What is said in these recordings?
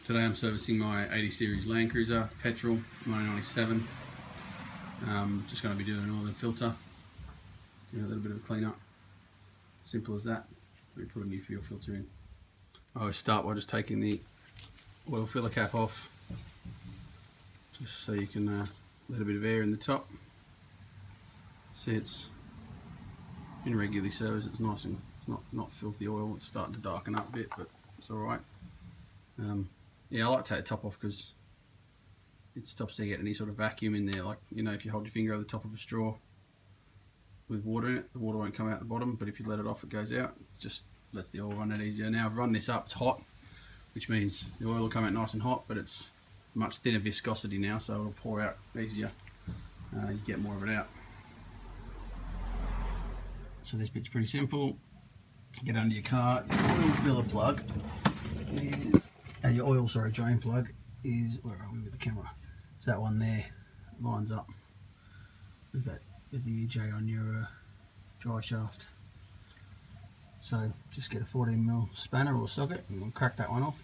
Today I'm servicing my 80 series Land Cruiser, petrol, 1997. Just going to be doing an oil and filter, doing a little bit of a clean up. Simple as that. We put a new fuel filter in. I always start by just taking the oil filler cap off, just so you can let a bit of air in the top. See, it's been regularly serviced. It's nice and it's not filthy oil. It's starting to darken up a bit, but it's all right. Yeah, I like to take the top off because it stops there getting any sort of vacuum in there. Like, you know, if you hold your finger over the top of a straw with water in it, the water won't come out the bottom, but if you let it off, it goes out. It just lets the oil run out easier. Now I've run this up, it's hot, which means the oil will come out nice and hot, but it's much thinner viscosity now, so it'll pour out easier. You get more of it out. So this bit's pretty simple. Get under your car, your oil filler plug is, your oil, sorry, drain plug is, where are we with the camera? It's that one there, lines up with that, with the EJ on your dry shaft. So just get a 14mm spanner or socket and we'll crack that one off.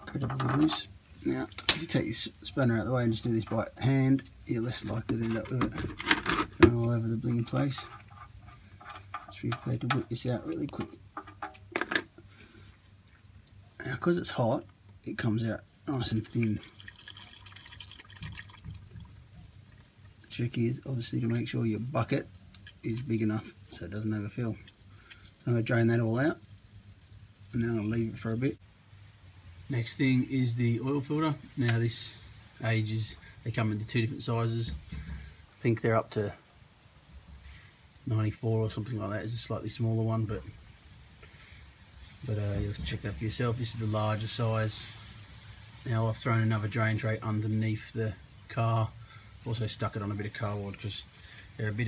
Incredibly loose. Now, if you take your spanner out of the way and just do this by hand, you're less likely to end up with it going all over the blinging place. Just be prepared to whip this out really quick. Now, because it's hot, it comes out nice and thin. The trick is obviously to make sure your bucket is big enough so it doesn't overfill. So I'm going to drain that all out, and then I'll leave it for a bit. Next thing is the oil filter. Now this ages, they come into two different sizes. I think they're up to 94 or something like that. It's a slightly smaller one, but you'll have to check that for yourself. This is the larger size. Now I've thrown another drain tray underneath the car. Also stuck it on a bit of car wood because they're a bit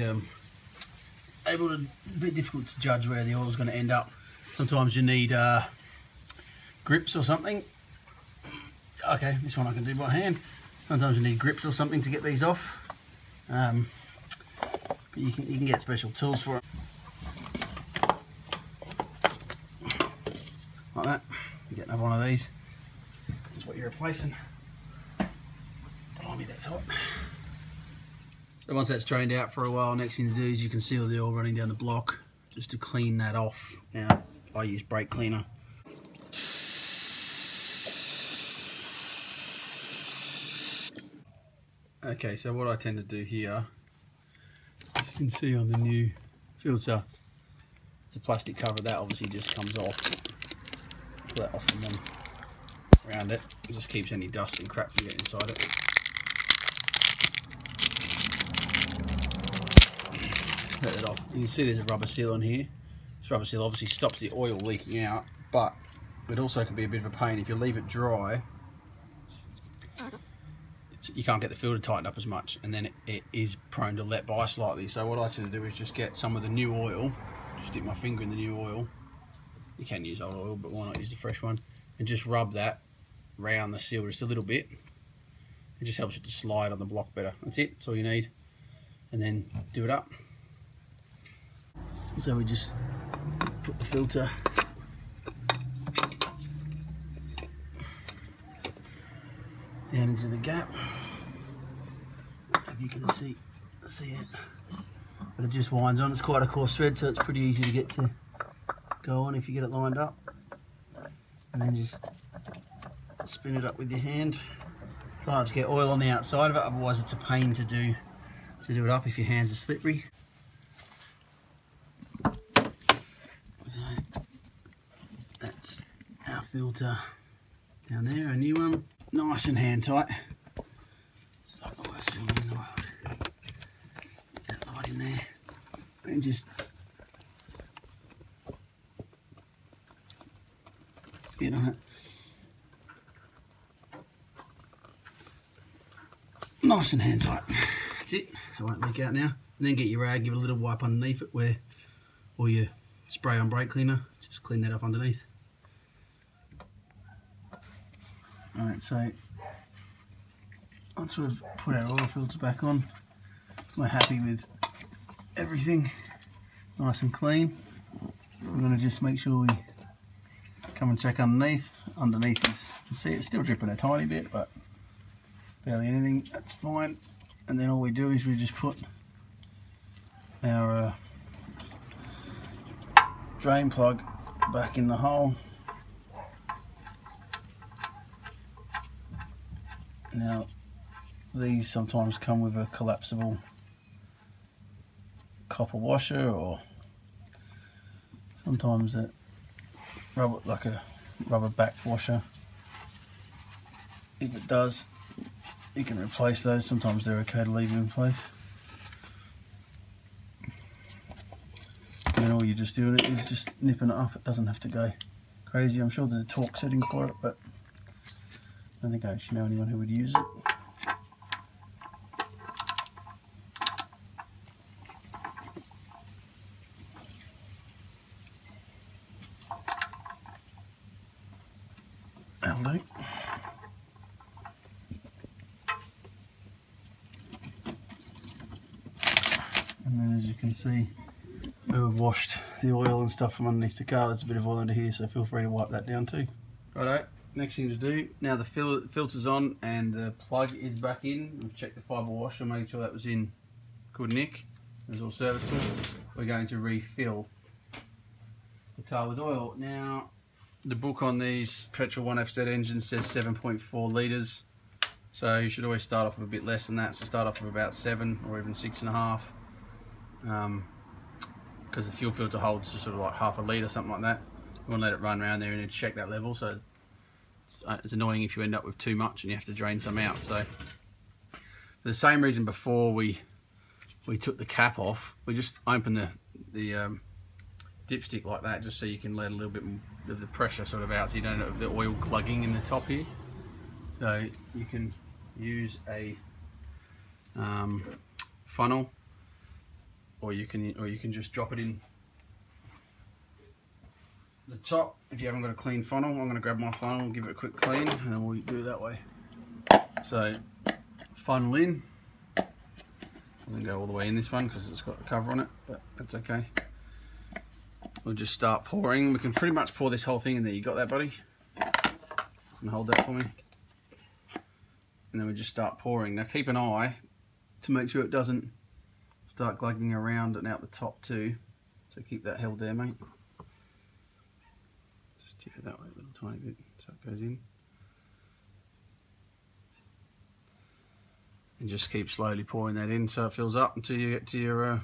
difficult to judge where the oil is going to end up. Sometimes you need grips or something. Okay, this one I can do by hand. Sometimes you need grips or something to get these off. But you can get special tools for it. Like that. You get another one of these. That's what you're replacing. Blimey, that's hot. So once that's drained out for a while, next thing to do is you can see all the oil running down the block, just to clean that off. Now I use brake cleaner. Okay, so what I tend to do here, as you can see on the new filter, it's a plastic cover that obviously just comes off. Pull that off and then around it. It just keeps any dust and crap from getting inside it. Let it off. You can see there's a rubber seal on here. This rubber seal obviously stops the oil leaking out, but it also can be a bit of a pain if you leave it dry. You can't get the filter tightened up as much, and then it is prone to let by slightly. So what I tend to do is just get some of the new oil, just stick my finger in the new oil. You can use old oil, but why not use the fresh one, and just rub that round the seal just a little bit. It just helps it to slide on the block better. That's it, that's all you need. And then do it up. So we just put the filter down into the gap. If you can see it, but it just winds on. It's quite a coarse thread, so it's pretty easy to get to go on if you get it lined up. And then just spin it up with your hand. Try not to get oil on the outside of it, otherwise it's a pain to do it up if your hands are slippery. So that's our filter down there, a new one. Nice and hand tight. It's like the worst filter in the world. Get that light in there and just get on it. Nice and hand tight. That's it. It won't leak out now. And then get your rag, give it a little wipe underneath it where, or your spray on brake cleaner. Just clean that up underneath. Alright, so once we've put our oil filter back on, we're happy with everything nice and clean. we're going to just make sure we come and check underneath. Underneath is, you can see it's still dripping a tiny bit, but barely anything, that's fine. And then all we do is we just put our drain plug back in the hole. Now these sometimes come with a collapsible copper washer, or sometimes a rubber, like a rubber back washer. If it does, you can replace those. Sometimes they're okay to leave them in place. And all you just do with it is just nipping it up. It doesn't have to go crazy. I'm sure there's a torque setting for it, but I don't think I actually know anyone who would use it. That'll do. And then, as you can see, we've washed the oil and stuff from underneath the car. There's a bit of oil under here, so feel free to wipe that down too. Righto, next thing to do, now the filter's on and the plug is back in. We've checked the fibre washer, made sure that was in good nick. It was all serviceable. We're going to refill the car with oil. Now, the book on these petrol 1FZ engines says 7.4 litres, so you should always start off with a bit less than that. So start off with about 7 or even 6.5, because the fuel filter holds just sort of like half a litre, something like that. You want to let it run around there and check that level. So it's annoying if you end up with too much and you have to drain some out. So for the same reason before we took the cap off, we just open the dipstick like that, just so you can let a little bit of the pressure sort of out, so you don't have the oil clugging in the top here. So you can use a funnel, or you can just drop it in the top if you haven't got a clean funnel. I'm going to grab my funnel and give it a quick clean, and then we'll do it that way. So funnel in. Doesn't go all the way in this one because it's got a cover on it, but that's okay. We'll just start pouring. We can pretty much pour this whole thing in there. You got that, buddy? And hold that for me. And then we just start pouring. Now keep an eye to make sure it doesn't start glugging around and out the top too. So keep that held there, mate. Just tip it that way a little tiny bit so it goes in. And just keep slowly pouring that in so it fills up until you get to your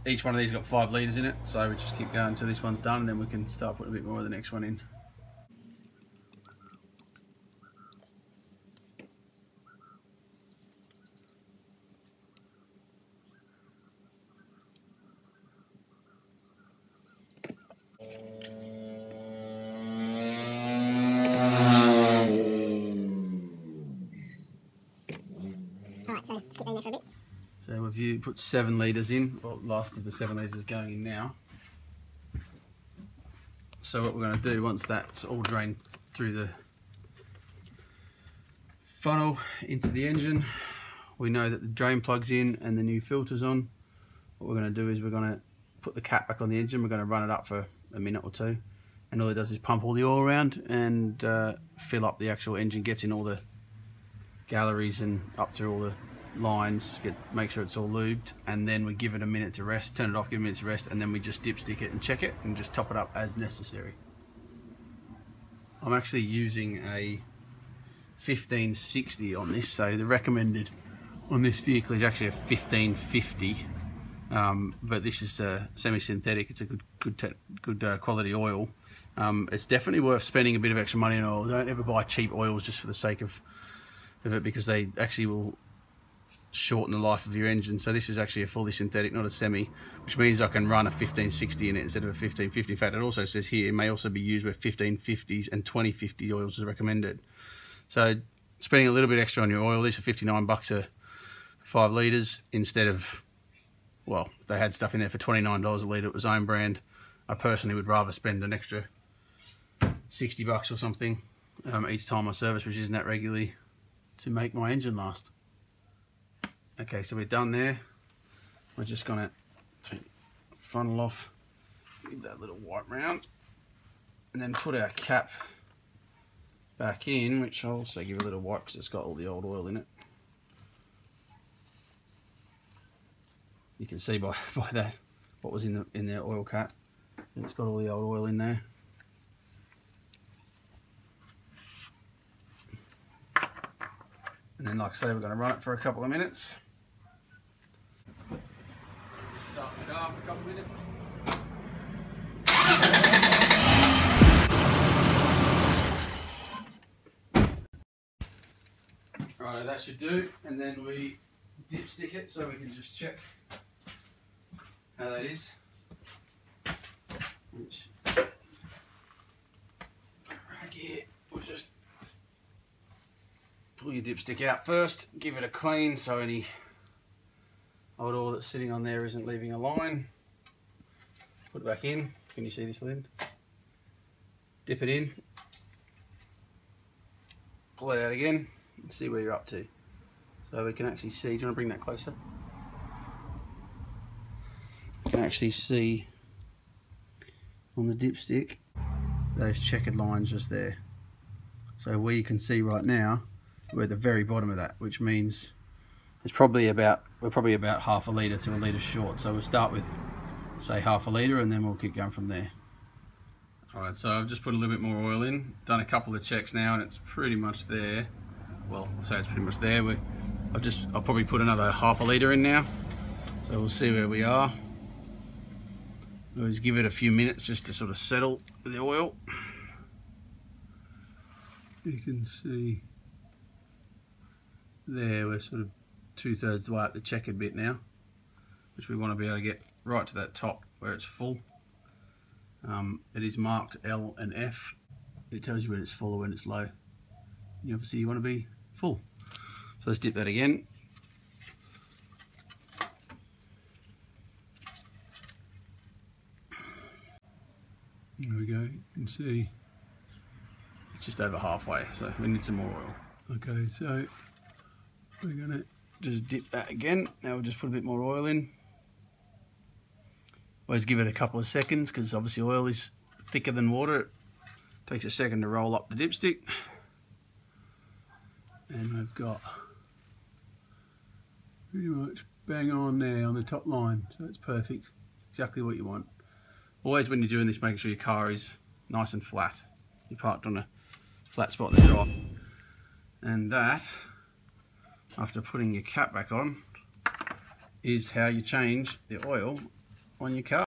each one of these got 5 litres in it, so we just keep going until this one's done, and then we can start putting a bit more of the next one in. Alright, so just keep that in there for a bit. So we've put 7 litres in. Well, last of the 7 litres is going in now. So what we're going to do, once that's all drained through the funnel into the engine, we know that the drain plug's in and the new filter's on. What we're going to do is we're going to put the cap back on the engine. We're going to run it up for a minute or two, and all it does is pump all the oil around and fill up the actual engine, gets in all the galleries and up through all the lines, make sure it's all lubed, and then we give it a minute to rest, turn it off, give it a minute to rest, and then we just dipstick it and check it and just top it up as necessary. I'm actually using a 1560 on this, so the recommended on this vehicle is actually a 1550, but this is semi-synthetic. It's a good quality oil. It's definitely worth spending a bit of extra money on oil. Don't ever buy cheap oils just for the sake of it, because they actually will shorten the life of your engine. So this is actually a fully synthetic, not a semi, which means I can run a 1560 in it instead of a 1550. In fact, it also says here it may also be used with 1550s and 2050 oils as recommended. So spending a little bit extra on your oil, these are 59 bucks a 5 litres instead of, well, they had stuff in there for $29 a litre. It was own brand. I personally would rather spend an extra 60 bucks or something each time I service, which isn't that regularly, to make my engine last. Okay, so we're done there. We're just gonna funnel off, give that little wipe round, and then put our cap back in, which I'll also give a little wipe because it's got all the old oil in it. You can see by that what was in the oil cap. It's got all the old oil in there. And then, like I say, we're going to run it for a couple of minutes. Start the car for a couple of minutes. Right, that should do. And then we dipstick it so we can just check how that is. Which, right here, we'll just pull your dipstick out first, give it a clean so any old oil that's sitting on there isn't leaving a line. Put it back in. Can you see this lid? Dip it in. Pull it out again and see where you're up to. So we can actually see, do you want to bring that closer? You can actually see on the dipstick those checkered lines just there. So where you can see right now, we're at the very bottom of that, which means it's probably about, we're probably about half a litre to a litre short. So we'll start with, say, half a litre, and then we'll keep going from there. Alright, so I've just put a little bit more oil in, done a couple of checks now, and it's pretty much there. Well, I'll say it's pretty much there. I'll probably put another half a litre in now. So we'll see where we are. We'll just give it a few minutes just to sort of settle the oil. You can see there we're sort of 2/3 the way up the checkered bit now, which we want to be able to get right to that top where it's full. It is marked L and F. It tells you when it's full or when it's low. You obviously you want to be full. So let's dip that again. There we go, you can see it's just over halfway, so we need some more oil. Okay, so we're gonna just dip that again. Now we'll just put a bit more oil in. Always give it a couple of seconds because obviously oil is thicker than water. It takes a second to roll up the dipstick. And we've got pretty much bang on there on the top line, so it's perfect, exactly what you want. Always when you're doing this, make sure your car is nice and flat. You're parked on a flat spot that's right. And that, after putting your cap back on, is how you change the oil on your car.